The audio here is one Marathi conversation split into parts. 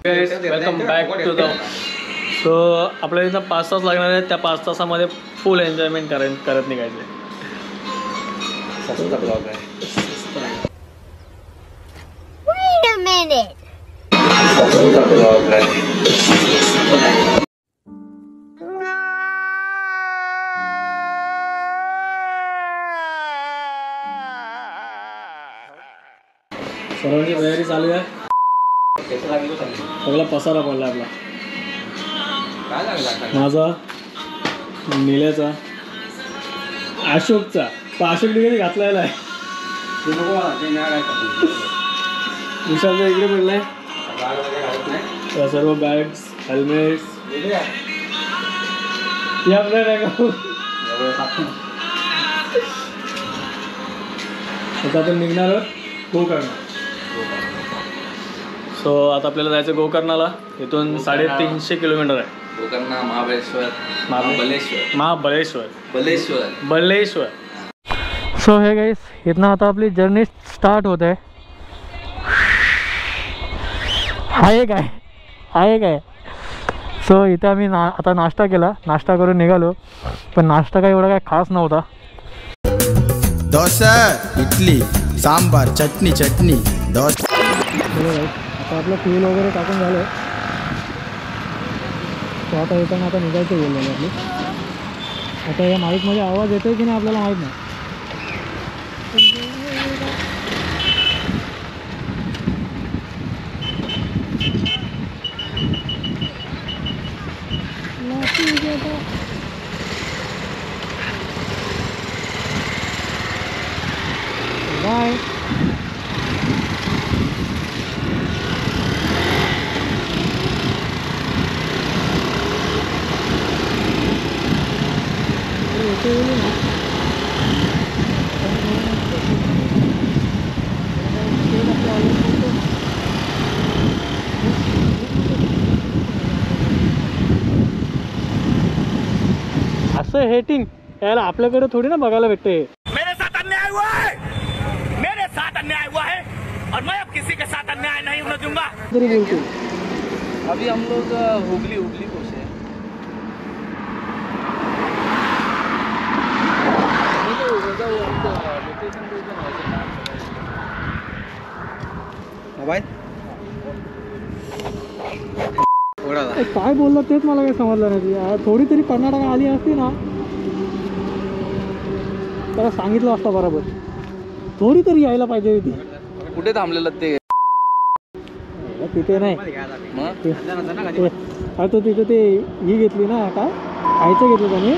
Welcome back to the. So आपल्याला इथं 5 तास लागणार आहेत. त्या 5 तासामध्ये फुल एन्जॉयमेंट करत निघायचे. सस्ता ब्लॉग आहे. Wait a minute. सस्ता ब्लॉग आहे. सर्वांची तयारी चालू आहे. सगळा पसारा पडला आपला. माझा, निल्याचा, अशोकचा. अशोक डिग्री घातलेला आहे. विशालचा इकडे पडलाय. त्या सर्व बॅग्स, हेल्मेट्स या आपल्या आता आपण निघणार गोकर्णा. सो आता आपल्याला जायचं गोकर्णाला. इथून 350 किलोमीटर आहे. Gokarna, Baleshwar. So hey guys, इथनं आता आपली जर्नी स्टार्ट होत आहे. आहे काय. सो इथे आम्ही आता नाश्ता केला. नाश्ता करून निघालो, पण नाश्ता काही एवढा काय खास नव्हता. डोसा, इडली, सांबार, चटणी डोसा. आता आपलं फ्यूल वगैरे टाकून झालं. तो आता येताना आता निघायचं बोललेलं आपली. आता या माईकमध्ये आवाज येतोय की नाही आपल्याला माहीत नाही. बाय. असं हेटिंग याला आपल्याकडे थोडी ना बघायला भेटते. मेरे साथ अन्याय हुआ है और मैं अब किसी के साथ अन्याय नहीं होने दूंगा. तरी बोलतो. अभी हम लोग हुगली पहुंचे हैं. काय बोलला तेच मला काही समजलं नाही. थोडी तरी कर्नाटक आली असती ना, त्याला सांगितलं असतं बरोबर. थोडी तरी यायला पाहिजे होती. कुठे थांबलेलं ते? तिथे नाही. तो तिथे ते ही घेतली ना, काय खायचं घेतलं त्याने.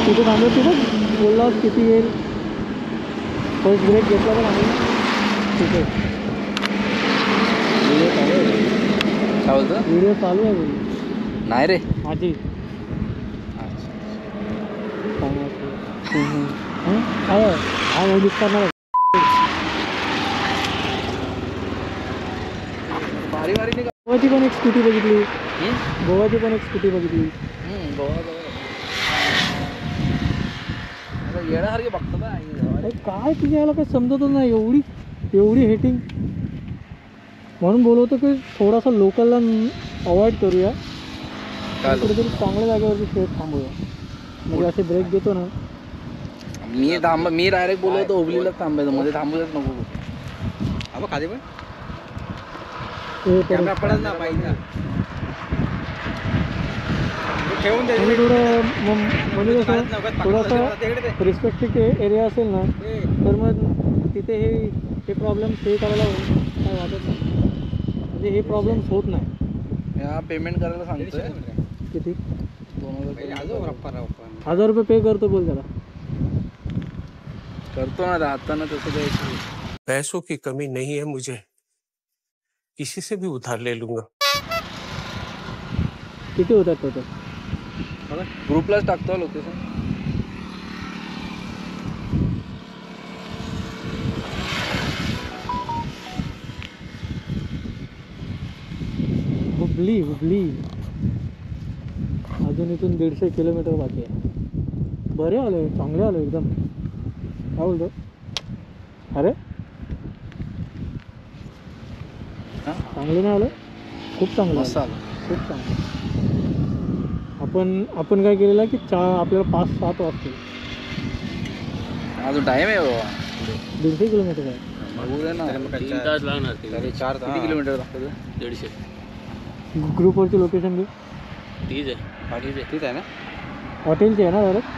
तिथे थांबलं. तिथं बोलला किती वेळ. फर्स्ट ब्रेक घेतला पण आम्ही तिथे. व्हिडिओ चालू आहे नाही रे माझी. गोवाची पण एक स्कूटी बघितली. येण्यासारखे बघतो काय तुझ्या याला काही समजतच नाही. एवढी हेटिंग. म्हणून बोलवतो की थोडासा लोकलला अवॉइड करूया. कुठेतरी चांगल्या जागेवरती शेत थांबूया. म्हणजे असे ब्रेक देतो ना. मी डायरेक्ट बोलवतो हुबलीला थांबायचं. मध्ये थांबूच नको. खाली पण पडत ना पाहिजे. म्हणजे कसं थोडासा रिस्पेक्टेड एरिया असेल ना, तर मग तिथे हे प्रॉब्लेम हे करायला काय वाटत नाही. म्हणजे हे प्रॉब्लेम्स होत नाही. हा पेमेंट करायला सांगतोय. किती? 2000 रुपये पे करतो बोल त्याला. करतो ना आता ना तसं काही. पैसों की कमी नहीं है मुझे, किसी से भी उधार ले लूंगा. किती होतात टोटल? ग्रुपलाच टाकतो लोकेशन. हुबली अजून इथून 150 किलोमीटर बाकी आहे. बरे आले, चांगले आले एकदम. काय बोलतो? अरे चांगले नाही आलं. खूप चांगलं मस्त आलं. आलं. खूप चांगलं. आपण काय केलेलं की आपल्याला 5-7 वाजतील. अजून टाइम आहे बाबा. 150 किलोमीटर आहे. बघू दे ना. 3 तास लागणार तरी 4 किती किलोमीटर लागतं? 150 ग्रुपवरची लोकेशन दे. तीच आहे. ठीक आहे ना. हॉटेलची आहे ना डायरेक्ट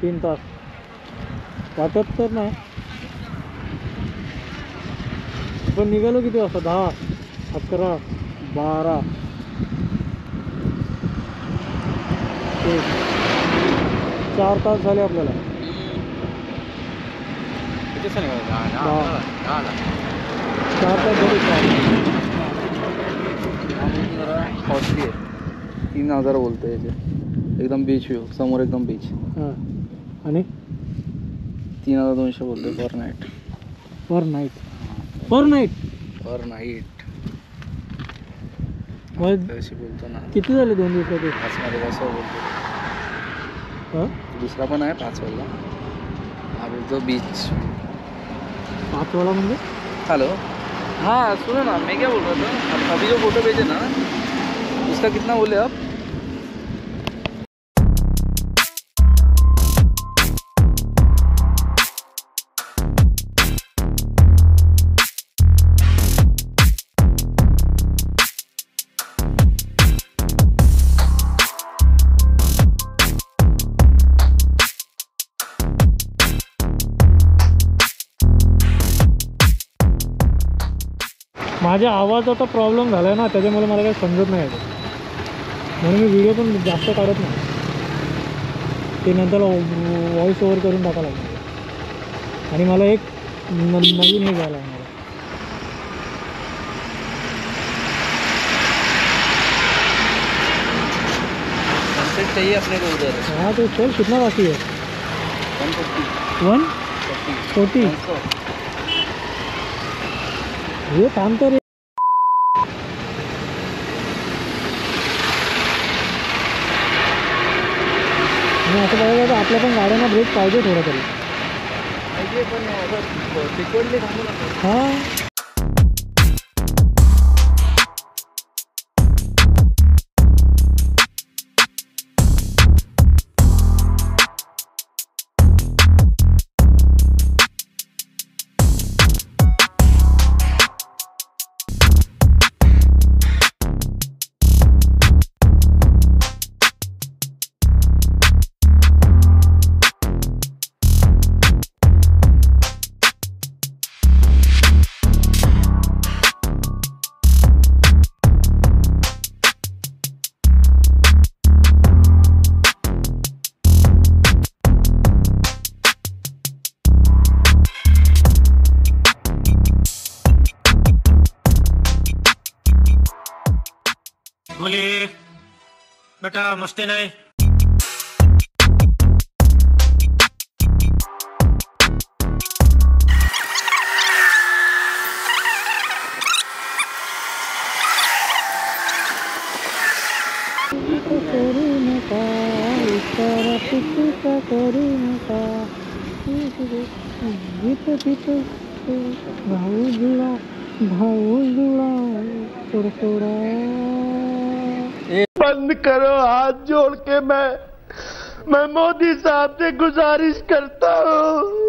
3 तास वाटत तर नाही. पण निघालो किती वाजता? 10, 11, 12, 4 तास झाले आपल्याला. 4 तास झाले. कॉस्टली आहे. 3000 बोलतो याचे. एकदम बीच व्ह्यू समोर एकदम बीच. हां आणि 3200 बोलतोय पर नाईट. पर नाईट. पर नाईट पर नाईट मग तशी बोलतो ना. किती झाले 2 दिवसाचे? 5 मध्ये कसं बोलतो. हां दुसरा पण आहे 5 वाला. हा बोलतो बीच. 5 वाला म्हणजे हेलो. हाँ सुनो ना, मैं क्या बोल रहा था, अभी जो फोटो भेजे ना उसका कितना बोले आप? माझ्या आवाजाचा प्रॉब्लेम झाला आहे ना, त्याच्यामुळे मला काही समजत नाही आहे. म्हणून मी व्हिडिओ पण जास्त काढत नाही. ते नंतर व्हॉइस ओव्हर करून टाकावं लागणार. आणि मला एक नवीन हे घ्यायला लागणार. सनसेट चाहिए अपने को उधर. हाँ तो चल, कितना बाकी है? 140. हे काम तर आणि असं बघायला तर आपल्या पण गाड्यांना ब्रेक पाहिजे थोडा तरी. हां बोलिए बेटा, मस्ती नहीं. करू नका, इशारा चुकीचा करू नका. गीत गीत भाऊ जुळा, भाऊ जुळा, थोडा थोडा. बंद करो, हाथ जोड़ के मैं मोदी साहब से गुजारिश करता हूँ.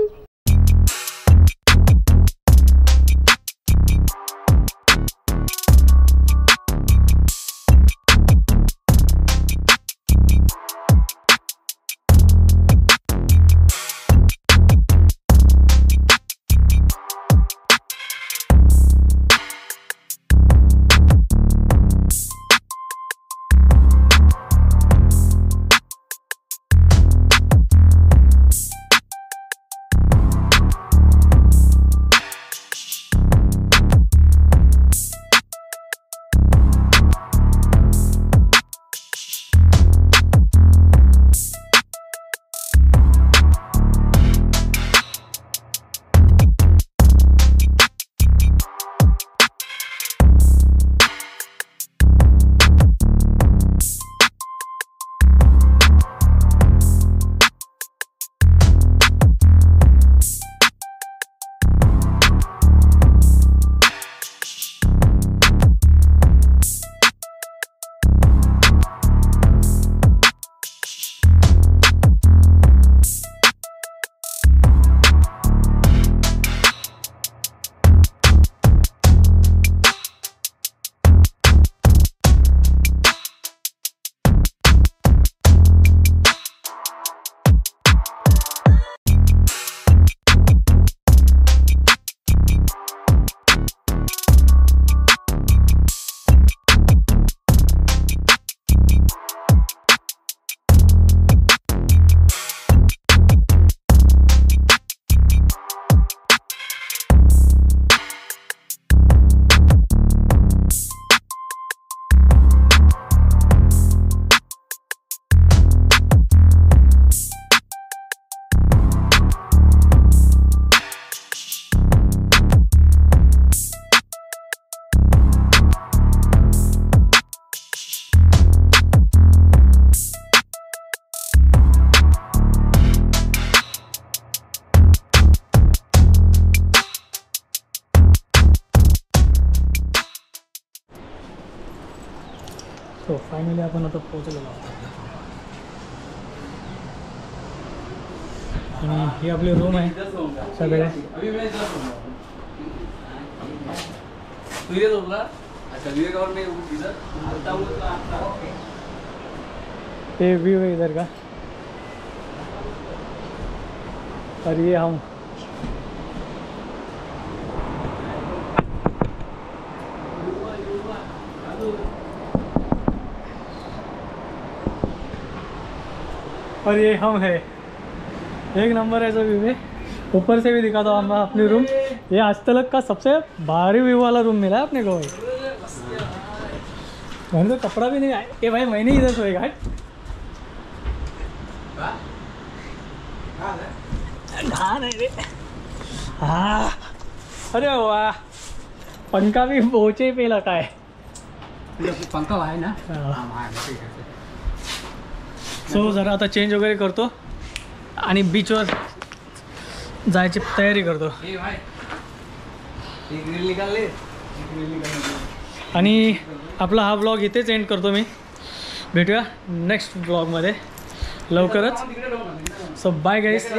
फायनली आपण आता पोहोचलेलो आहोत. आणि ही आपली रूम आहे सगळे. ये व्यू है इधर का और ये हम और ये हम है. एक नंबर ऐसा व्यू है. ऊपर से भी दिखाता हूँ हम अपनी रूम. ये आज तक का सबसे भारी व्यू वाला रूम मिला है अपने को. मैंने तो कपड़ा भी नहीं आया. ये भाई मैंने इधर सोएगा. हाँ नहीं रे. हाँ अरे वाह पंखा भी बोचे पे लगा है. पंखा आहे ना. सो जरा आता चेंज वगैरे करतो आणि बीचवर जायची तयारी करतो. आणि आपला हा ब्लॉग इथेच एंड करतो मी. भेटूया नेक्स्ट ब्लॉगमध्ये लवकरच. सो बाय गाईस.